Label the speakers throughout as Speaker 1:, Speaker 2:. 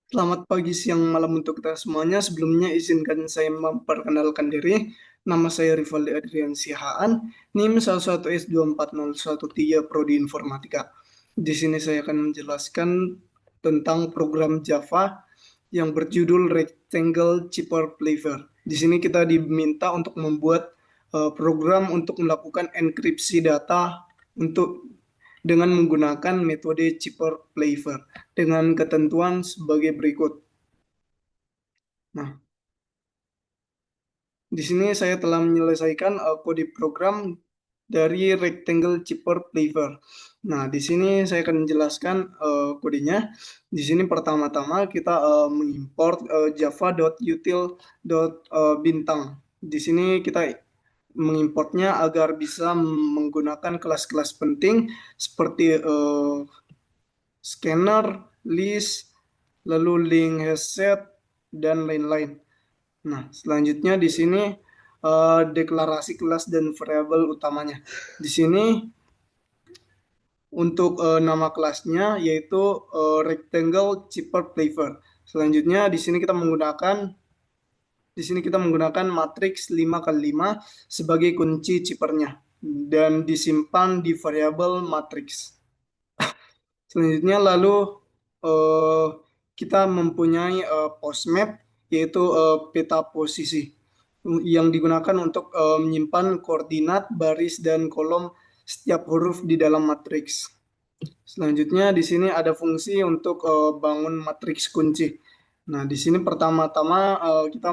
Speaker 1: Selamat pagi, siang, malam untuk kita semuanya. Sebelumnya izinkan saya memperkenalkan diri. Nama saya Rivaldi Adrian Sihaan, NIM 1124013 Prodi Informatika. Di sini saya akan menjelaskan tentang program Java yang berjudul Rectangle Zipper Flavor. Di sini kita diminta untuk membuat program untuk melakukan enkripsi data untuk dengan menggunakan metode Zipper Flavor dengan ketentuan sebagai berikut. Nah, di sini saya telah menyelesaikan kode program dari Rectangle Zipper Flavor. Nah, di sini saya akan menjelaskan kodenya. Di sini pertama-tama kita mengimport java.util.bintang. Di sini kita mengimportnya agar bisa menggunakan kelas-kelas penting seperti scanner, list, lalu link headset, dan lain-lain. Nah, selanjutnya di sini deklarasi kelas dan variabel utamanya. Di sini untuk nama kelasnya yaitu rectangle zipper flavor. Selanjutnya di sini kita menggunakan matriks 5 kali 5 sebagai kunci zippernya dan disimpan di variabel matriks. Selanjutnya lalu eh, kita mempunyai postmap yaitu peta posisi yang digunakan untuk menyimpan koordinat baris dan kolom setiap huruf di dalam matriks. Selanjutnya di sini ada fungsi untuk bangun matriks kunci. Nah, di sini pertama-tama kita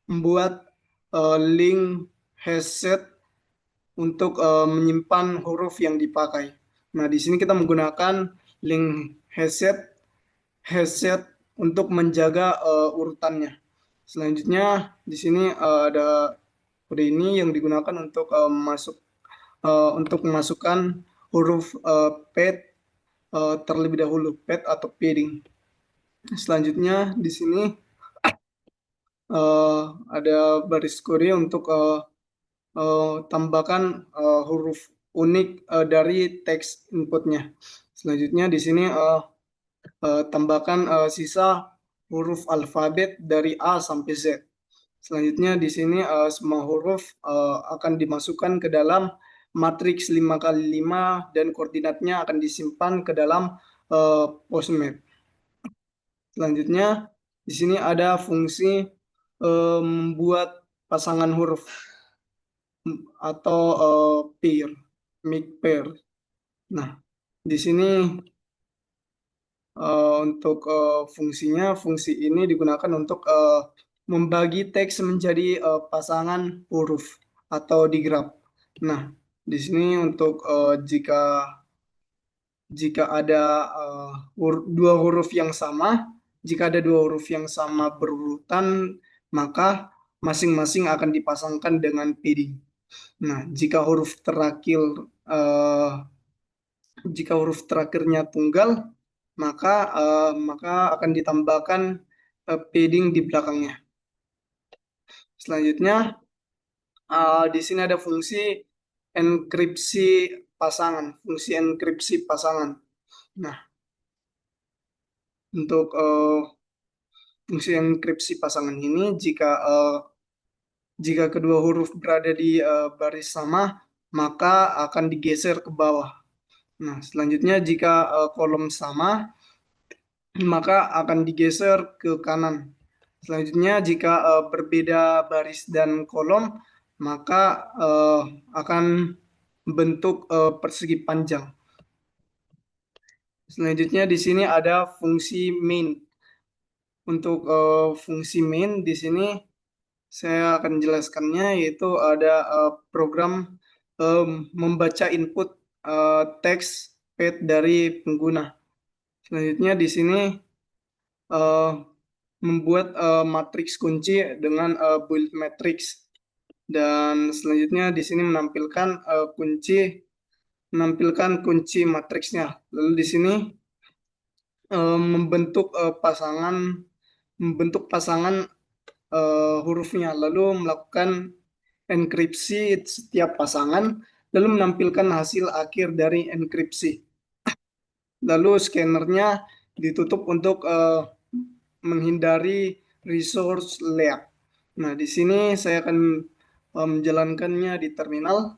Speaker 1: membuat link hashet untuk menyimpan huruf yang dipakai. Nah, di sini kita menggunakan link hashet untuk menjaga urutannya. Selanjutnya di sini ada kode ini yang digunakan untuk untuk memasukkan huruf pad terlebih dahulu, pad atau padding. Selanjutnya di sini ada baris kode untuk tambahkan huruf unik dari teks inputnya. Selanjutnya di sini tambahkan sisa huruf alfabet dari A sampai Z. Selanjutnya di sini semua huruf akan dimasukkan ke dalam matriks 5 kali 5 dan koordinatnya akan disimpan ke dalam postmap. Selanjutnya di sini ada fungsi membuat pasangan huruf atau pair, make pair. Nah, di sini untuk fungsinya, fungsi ini digunakan untuk membagi teks menjadi pasangan huruf atau digrap. Nah, di sini untuk jika ada dua huruf yang sama, jika ada dua huruf yang sama berurutan, maka masing-masing akan dipasangkan dengan padding. Nah, eh, jika huruf terakhirnya tunggal, maka akan ditambahkan padding di belakangnya. Selanjutnya, di sini ada fungsi enkripsi pasangan. Nah, untuk fungsi enkripsi pasangan ini, jika kedua huruf berada di baris sama, maka akan digeser ke bawah. Nah, selanjutnya jika kolom sama, maka akan digeser ke kanan. Selanjutnya, jika berbeda baris dan kolom, maka akan bentuk persegi panjang. Selanjutnya, di sini ada fungsi main. Untuk fungsi main di sini saya akan jelaskannya, yaitu ada program membaca input teks pad dari pengguna. Selanjutnya di sini eh, membuat matriks kunci dengan build matrix, dan selanjutnya di sini menampilkan kunci matriksnya. Lalu di sini eh, membentuk eh, pasangan membentuk pasangan hurufnya, lalu melakukan enkripsi setiap pasangan, lalu menampilkan hasil akhir dari enkripsi. Lalu scannernya ditutup untuk menghindari resource leak. Nah, di sini saya akan menjalankannya di terminal.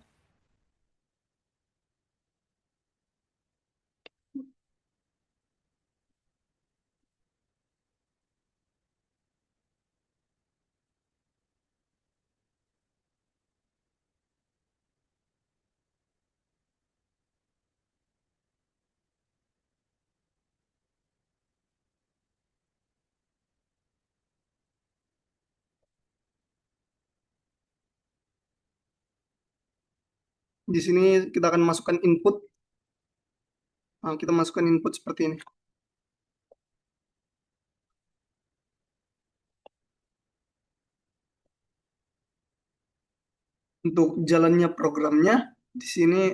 Speaker 1: Di sini kita akan masukkan input. Nah, kita masukkan input seperti ini. Untuk jalannya programnya, di sini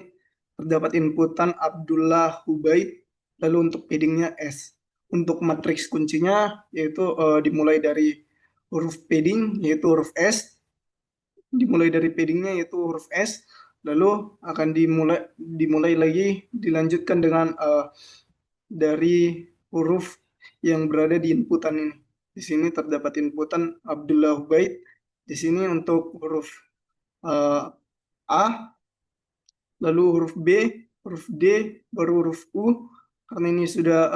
Speaker 1: terdapat inputan Abdullah Hubaid, lalu untuk paddingnya S. Untuk matriks kuncinya yaitu dimulai dari huruf padding yaitu huruf S, dimulai dari paddingnya yaitu huruf S, lalu akan dimulai lagi dilanjutkan dengan dari huruf yang berada di inputan ini. Di sini terdapat inputan Abdullah Hubaid. Di sini untuk huruf eh, A, lalu huruf B, huruf D, baru huruf U. Karena ini sudah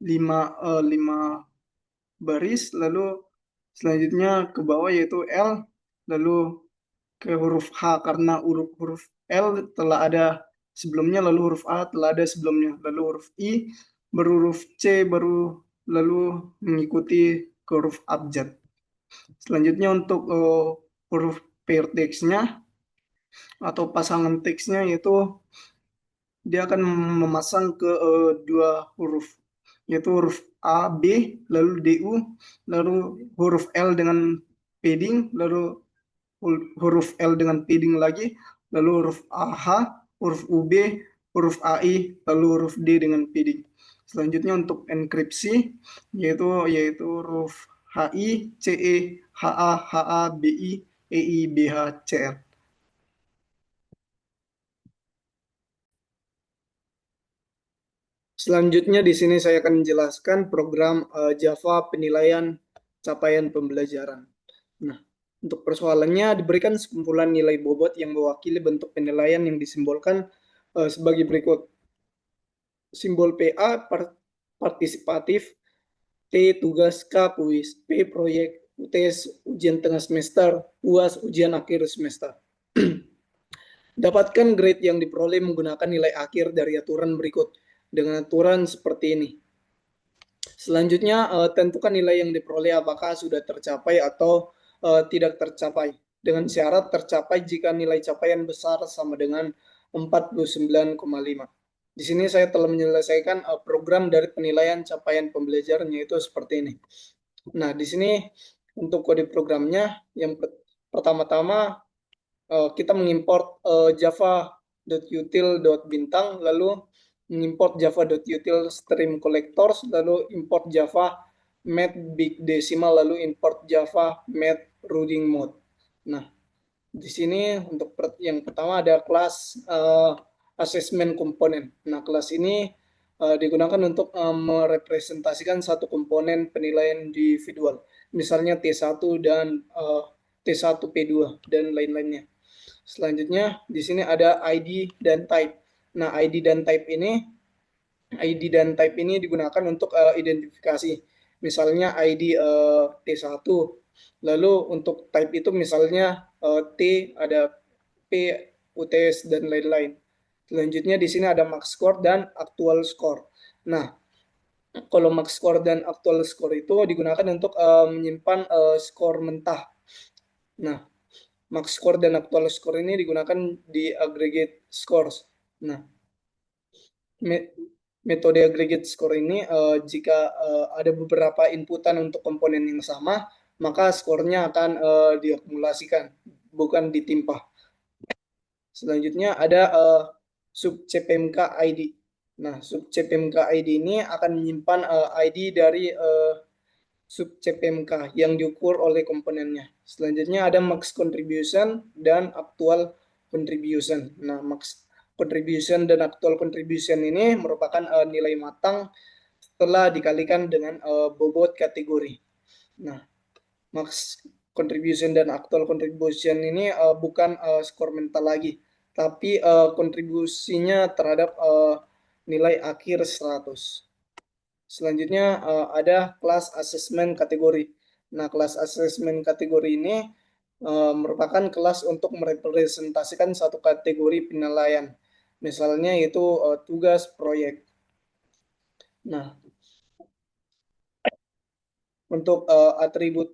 Speaker 1: lima baris, lalu selanjutnya ke bawah yaitu L, lalu ke huruf H karena huruf L telah ada sebelumnya, lalu huruf A telah ada sebelumnya, lalu huruf I, baru huruf C, baru lalu mengikuti ke huruf abjad. Selanjutnya untuk huruf pair text-nya atau pasangan teksnya yaitu dia akan memasang ke dua huruf, yaitu huruf A, B, lalu DU, lalu huruf L dengan padding, lalu huruf L dengan padding lagi, lalu huruf AH, huruf UB, huruf AI, lalu huruf D dengan padding. Selanjutnya untuk enkripsi yaitu huruf HI, CE, HA, HA, BI, EI, BH, CL. Selanjutnya di sini saya akan menjelaskan program Java penilaian capaian pembelajaran. Nah, untuk persoalannya diberikan sekumpulan nilai bobot yang mewakili bentuk penilaian yang disimbolkan sebagai berikut. Simbol PA partisipatif, T tugas, K kuis, P proyek, UTS ujian tengah semester, UAS ujian akhir semester. Dapatkan grade yang diperoleh menggunakan nilai akhir dari aturan berikut dengan aturan seperti ini. Selanjutnya, tentukan nilai yang diperoleh apakah sudah tercapai atau tidak tercapai. Dengan syarat tercapai jika nilai capaian besar sama dengan 49,5. Di sini saya telah menyelesaikan program dari penilaian capaian pembelajaran yaitu seperti ini. Nah, di sini untuk kode programnya yang pertama-tama kita mengimport java.util.bintang, lalu mengimport java.util stream collectors, lalu import java math big decimal, lalu import java math routing mode. Nah, di sini untuk yang pertama ada kelas assessment komponen. Nah, kelas ini digunakan untuk merepresentasikan satu komponen penilaian individual, misalnya T1 dan T1P2 dan lain-lainnya. Selanjutnya di sini ada ID dan type. Nah, ID dan type ini digunakan untuk identifikasi. Misalnya ID T1. Lalu untuk type itu misalnya T, ada P, UTS dan lain-lain. Selanjutnya di sini ada max score dan actual score. Nah, kalau max score dan actual score itu digunakan untuk menyimpan skor mentah. Nah, max score dan actual score ini digunakan di aggregate scores. Nah, metode aggregate score ini jika ada beberapa inputan untuk komponen yang sama, maka skornya akan diakumulasikan, bukan ditimpa. Selanjutnya ada sub CPMK ID. Nah, sub CPMK ID ini akan menyimpan ID dari sub CPMK yang diukur oleh komponennya. Selanjutnya ada max contribution dan actual contribution. Nah, max contribution dan actual contribution ini merupakan nilai matang setelah dikalikan dengan bobot kategori. Nah, max contribution dan actual contribution ini bukan skor mental lagi, tapi kontribusinya terhadap nilai akhir 100. Selanjutnya ada kelas asesmen kategori. Nah, kelas asesmen kategori ini merupakan kelas untuk merepresentasikan satu kategori penilaian. Misalnya itu tugas proyek. Nah, untuk atribut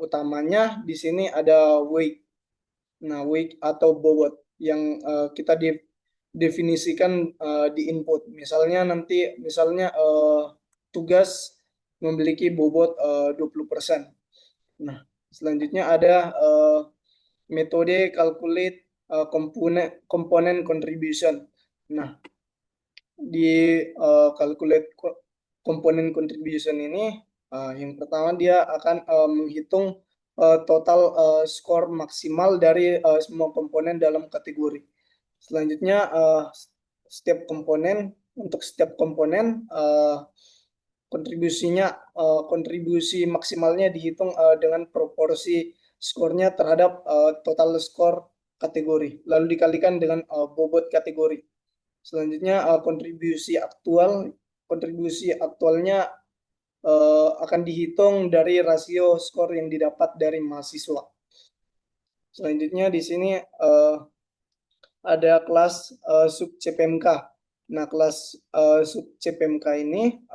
Speaker 1: utamanya di sini ada weight. Nah, weight atau bobot yang kita definisikan di input. Misalnya tugas memiliki bobot 20%. Nah, selanjutnya ada metode calculate komponen contribution. Nah, di calculate komponen contribution ini yang pertama dia akan menghitung total skor maksimal dari semua komponen dalam kategori. Selanjutnya setiap komponen untuk setiap komponen kontribusi maksimalnya dihitung dengan proporsi skornya terhadap total skor kategori lalu dikalikan dengan bobot kategori. Selanjutnya kontribusi aktualnya akan dihitung dari rasio skor yang didapat dari mahasiswa. Selanjutnya di sini ada kelas sub CPMK. Nah, kelas sub CPMK ini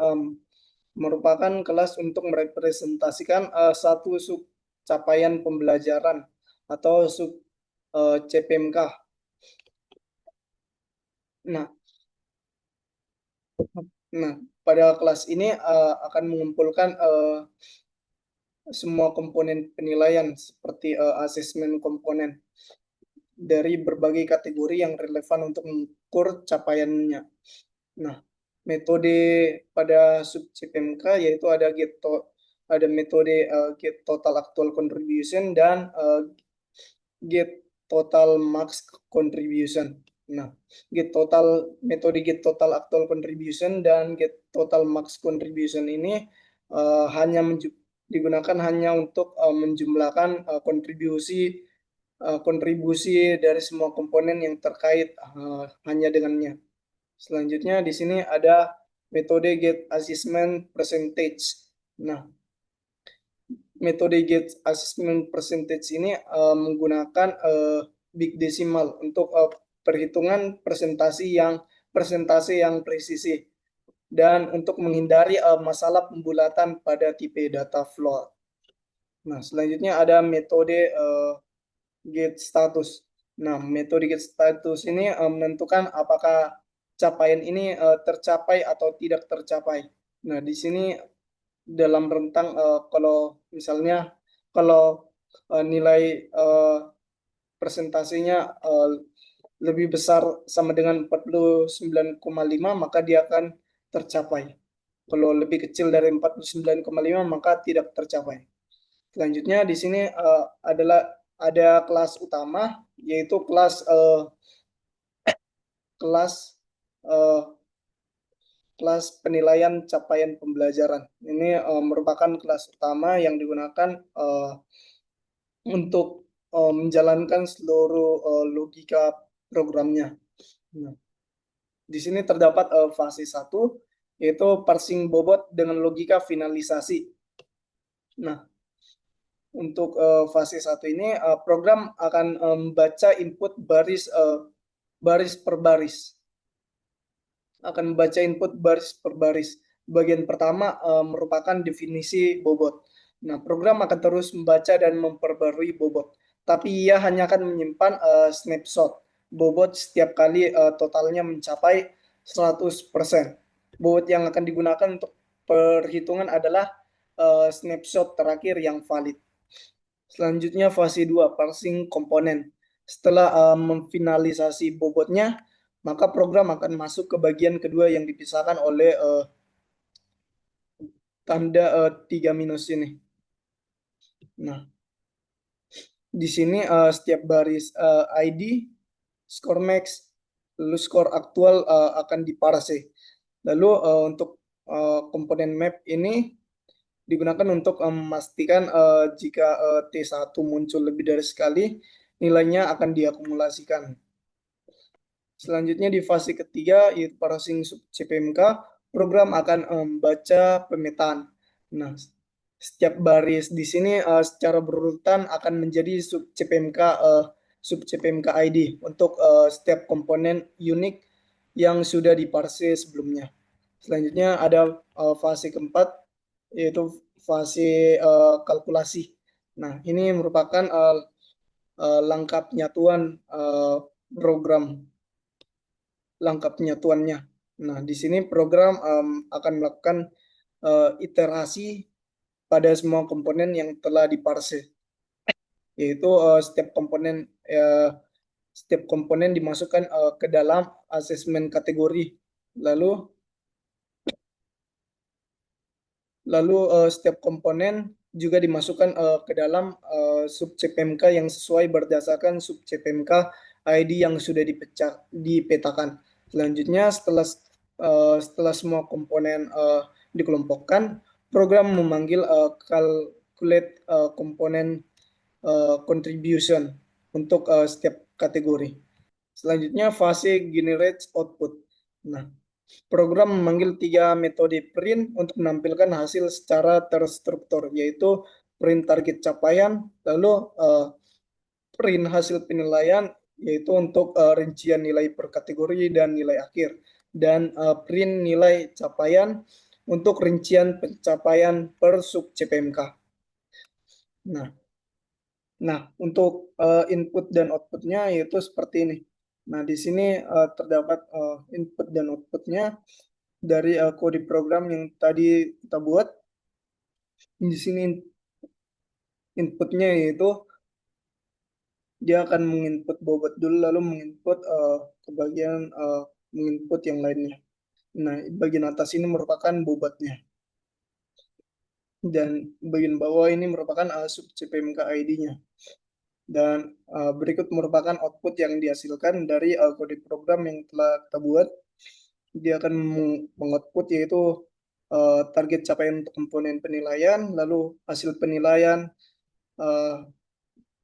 Speaker 1: merupakan kelas untuk merepresentasikan satu sub capaian pembelajaran atau sub CPMK. Nah, pada kelas ini akan mengumpulkan semua komponen penilaian seperti asesmen komponen dari berbagai kategori yang relevan untuk mengukur capaiannya. Nah, metode pada sub CPMK yaitu ada metode get total actual contribution dan get total max contribution. Nah, metode get total actual contribution dan get total max contribution ini hanya digunakan hanya untuk menjumlahkan kontribusi dari semua komponen yang terkait hanya dengannya. Selanjutnya di sini ada metode get assessment percentage. Nah, metode get assessment percentage ini menggunakan big decimal untuk perhitungan persentase yang presisi dan untuk menghindari masalah pembulatan pada tipe data flow. Nah, selanjutnya ada metode get status. Nah, metode get status ini menentukan apakah capaian ini tercapai atau tidak tercapai. Nah, di sini dalam rentang kalau nilai persentasenya lebih besar sama dengan 49,5 maka dia akan tercapai. Kalau lebih kecil dari 49,5 maka tidak tercapai. Selanjutnya di sini ada kelas utama yaitu kelas penilaian capaian pembelajaran. Ini merupakan kelas utama yang digunakan untuk menjalankan seluruh logika programnya. Nah, di sini terdapat fase 1 yaitu parsing bobot dengan logika finalisasi. Nah, untuk fase 1 ini program akan membaca input baris per baris. Akan membaca input baris per baris. Bagian pertama merupakan definisi bobot. Nah, program akan terus membaca dan memperbarui bobot, tapi ia hanya akan menyimpan snapshot bobot setiap kali totalnya mencapai 100%. Bobot yang akan digunakan untuk perhitungan adalah snapshot terakhir yang valid. Selanjutnya fase 2, parsing komponen. Setelah memfinalisasi bobotnya, maka program akan masuk ke bagian kedua yang dipisahkan oleh tanda 3 minus ini. Nah, di sini setiap baris ID, skor max, lalu skor aktual akan diparse. Lalu untuk komponen map ini digunakan untuk memastikan jika T1 muncul lebih dari sekali, nilainya akan diakumulasikan. Selanjutnya di fase ketiga, yaitu parsing sub CPMK, program akan membaca pemetaan. Nah, setiap baris di sini secara berurutan akan menjadi sub CPMK ID untuk setiap komponen unik yang sudah diparse sebelumnya. Selanjutnya ada fase keempat, yaitu fase kalkulasi. Nah, ini merupakan langkah penyatuan program, langkah penyatuannya. Nah, di sini program akan melakukan iterasi pada semua komponen yang telah diparse, yaitu setiap komponen dimasukkan ke dalam asesmen kategori, lalu setiap komponen juga dimasukkan ke dalam sub CPMK yang sesuai berdasarkan sub CPMK ID yang sudah dipetakan. Selanjutnya setelah semua komponen dikelompokkan, program memanggil calculate komponen contribution untuk setiap kategori. Selanjutnya fase generate output. Nah, program memanggil 3 metode print untuk menampilkan hasil secara terstruktur, yaitu print target capaian, lalu print hasil penilaian, yaitu untuk rincian nilai per kategori dan nilai akhir, dan print nilai capaian untuk rincian pencapaian per sub CPMK. Nah, untuk input dan outputnya yaitu seperti ini. Nah, di sini terdapat input dan outputnya dari kode program yang tadi kita buat. Di sini inputnya yaitu dia akan menginput bobot dulu, lalu menginput ke bagian menginput yang lainnya. Nah, bagian atas ini merupakan bobotnya, dan bagian bawah ini merupakan sub CPMK ID-nya. Dan berikut merupakan output yang dihasilkan dari kode program yang telah kita buat. Dia akan mengoutput yaitu target capaian untuk komponen penilaian, lalu hasil penilaian,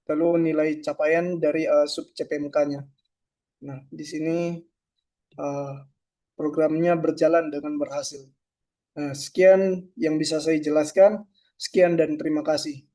Speaker 1: lalu nilai capaian dari sub CPMK-nya. Nah, di sini programnya berjalan dengan berhasil. Nah, sekian yang bisa saya jelaskan. Sekian dan terima kasih.